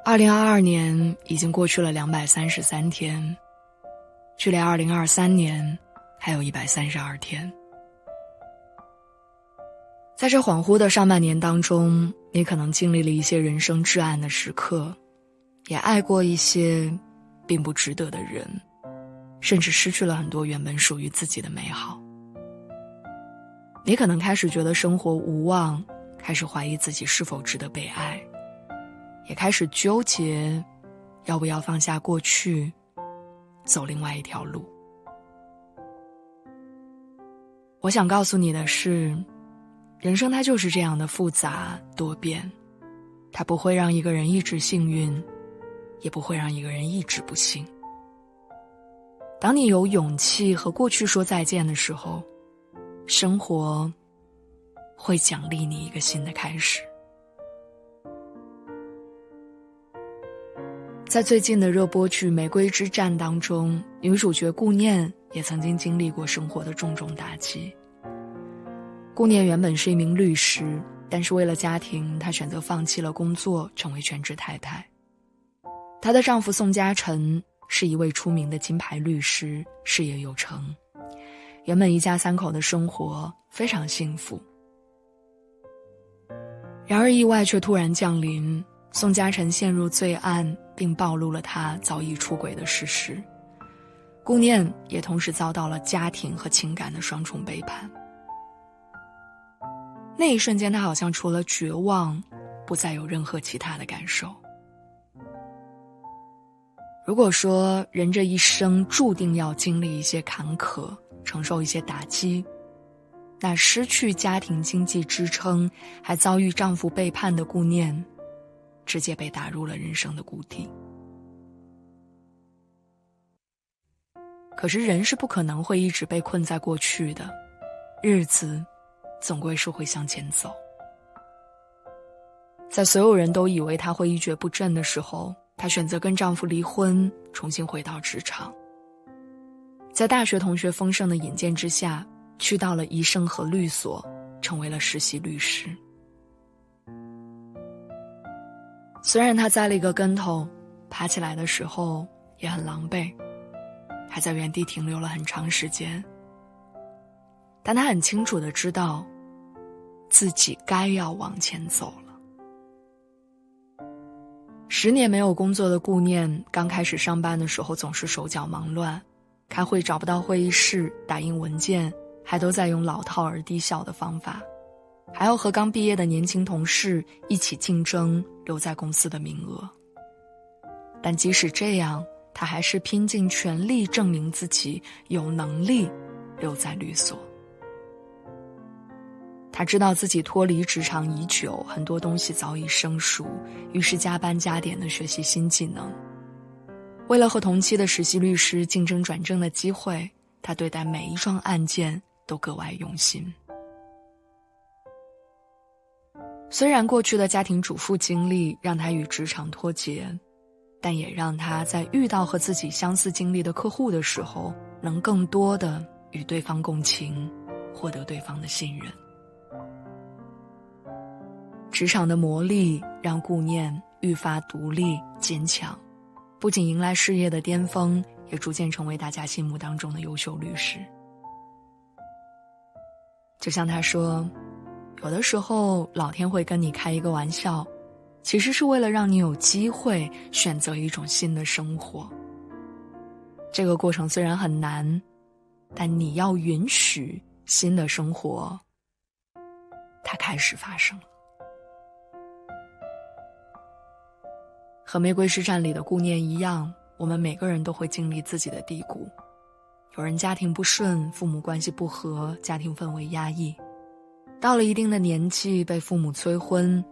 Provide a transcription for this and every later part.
2022年已经过去了233天，距离2023年还有132天。在这恍惚的上半年当中，你可能经历了一些人生至暗的时刻，也爱过一些并不值得的人，甚至失去了很多原本属于自己的美好。你可能开始觉得生活无望，开始怀疑自己是否值得被爱，也开始纠结要不要放下过去，走另外一条路。我想告诉你的是，人生它就是这样的复杂多变，它不会让一个人一直幸运，也不会让一个人一直不幸。当你有勇气和过去说再见的时候，生活会奖励你一个新的开始。在最近的热播剧《玫瑰之战》当中，女主角顾念也曾经经历过生活的重重打击。顾念原本是一名律师，但是为了家庭，她选择放弃了工作，成为全职太太。她的丈夫宋嘉诚是一位出名的金牌律师，事业有成，原本一家三口的生活非常幸福。然而意外却突然降临，宋嘉诚陷入罪案，并暴露了他早已出轨的事实。顾念也同时遭到了家庭和情感的双重背叛。那一瞬间，他好像除了绝望，不再有任何其他的感受。如果说人这一生注定要经历一些坎坷，承受一些打击，那失去家庭经济支撑，还遭遇丈夫背叛的顾念，直接被打入了人生的谷底。可是人是不可能会一直被困在过去的，日子总归是会向前走。在所有人都以为她会一蹶不振的时候，她选择跟丈夫离婚，重新回到职场。在大学同学丰盛的引荐之下，去到了宜盛和律所，成为了实习律师。虽然她栽了一个跟头，爬起来的时候也很狼狈，还在原地停留了很长时间，但她很清楚地知道自己该要往前走了。10年没有工作的顾念，刚开始上班的时候总是手脚忙乱，开会找不到会议室，打印文件还都在用老套而低效的方法，还要和刚毕业的年轻同事一起竞争留在公司的名额。但即使这样，他还是拼尽全力证明自己有能力留在律所。他知道自己脱离职场已久，很多东西早已生疏，于是加班加点地学习新技能。为了和同期的实习律师竞争转正的机会，他对待每一桩案件都格外用心。虽然过去的家庭主妇经历让他与职场脱节，但也让他在遇到和自己相似经历的客户的时候，能更多的与对方共情，获得对方的信任。职场的磨砺让顾念愈发独立坚强，不仅迎来事业的巅峰，也逐渐成为大家心目当中的优秀律师。就像他说，有的时候老天会跟你开一个玩笑，其实是为了让你有机会选择一种新的生活。这个过程虽然很难，但你要允许新的生活它开始发生了。和《玫瑰之战》里的顾念一样，我们每个人都会经历自己的低谷。有人家庭不顺，父母关系不和，家庭氛围压抑，到了一定的年纪被父母催婚，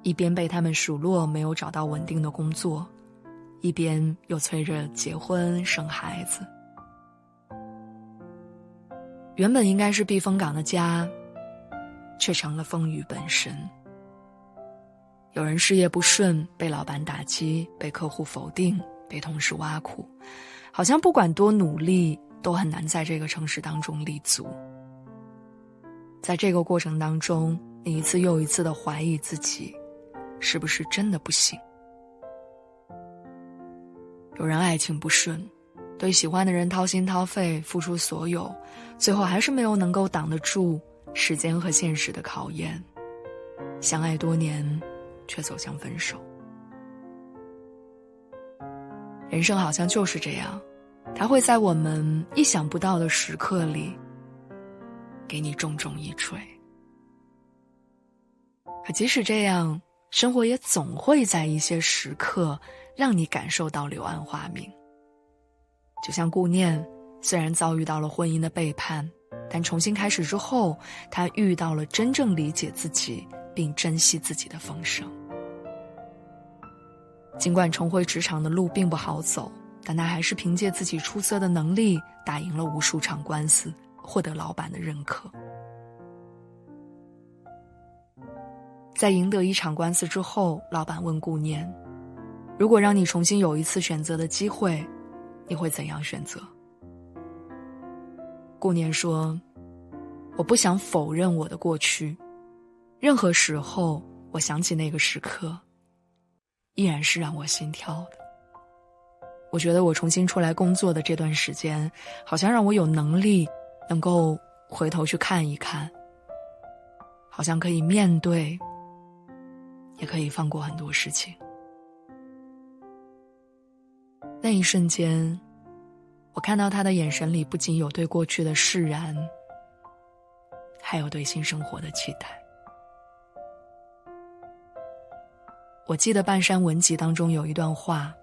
一边被他们数落没有找到稳定的工作，一边又催着结婚生孩子。原本应该是避风港的家，却成了风雨本身。有人事业不顺，被老板打击，被客户否定，被同事挖苦，好像不管多努力都很难在这个城市当中立足。在这个过程当中，你一次又一次地怀疑自己是不是真的不行。有人爱情不顺，对喜欢的人掏心掏肺，付出所有，最后还是没有能够挡得住时间和现实的考验，相爱多年，却走向分手。人生好像就是这样，它会在我们意想不到的时刻里，给你重重一锤。可即使这样，生活也总会在一些时刻让你感受到柳暗花明。就像顾念，虽然遭遇到了婚姻的背叛，但重新开始之后，他遇到了真正理解自己并珍惜自己的风声。尽管重回职场的路并不好走，但他还是凭借自己出色的能力打赢了无数场官司，获得老板的认可。在赢得一场官司之后，老板问顾念，如果让你重新有一次选择的机会，你会怎样选择？顾念说，我不想否认我的过去，任何时候我想起那个时刻，依然是让我心跳的。我觉得我重新出来工作的这段时间，好像让我有能力能够回头去看一看，好像可以面对，也可以放过很多事情。那一瞬间，我看到他的眼神里不仅有对过去的释然，还有对新生活的期待。我记得《半山文集》当中有一段话，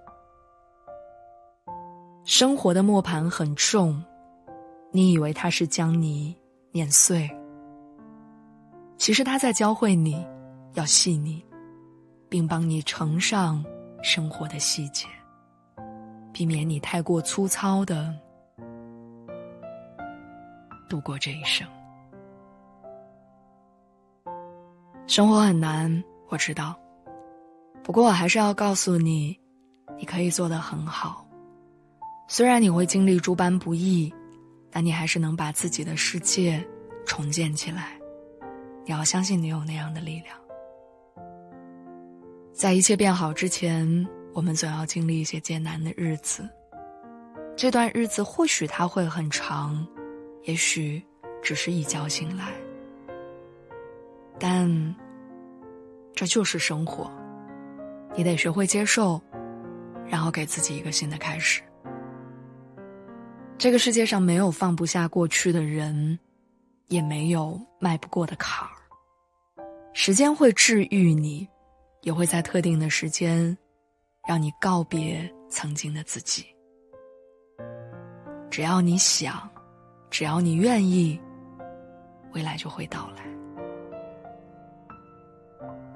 生活的磨盘很重，你以为它是将你碾碎，其实它在教会你要细腻，并帮你乘上生活的细节，避免你太过粗糙地度过这一生。生活很难，我知道，不过我还是要告诉你，你可以做得很好。虽然你会经历诸般不易，但你还是能把自己的世界重建起来。你要相信你有那样的力量。在一切变好之前，我们总要经历一些艰难的日子。这段日子或许它会很长，也许只是一觉醒来，但这就是生活，你得学会接受，然后给自己一个新的开始。这个世界上没有放不下过去的人，也没有迈不过的坎儿。时间会治愈你，也会在特定的时间让你告别曾经的自己。只要你想，只要你愿意，未来就会到来。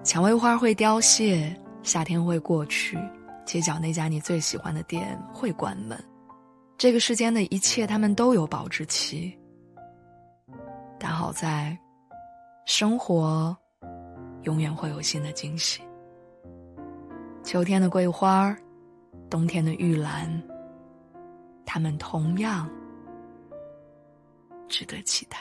蔷薇花会凋谢，夏天会过去，街角那家你最喜欢的店会关门。这个世间的一切，它们都有保质期。但好在，生活永远会有新的惊喜。秋天的桂花，冬天的玉兰，它们同样值得期待。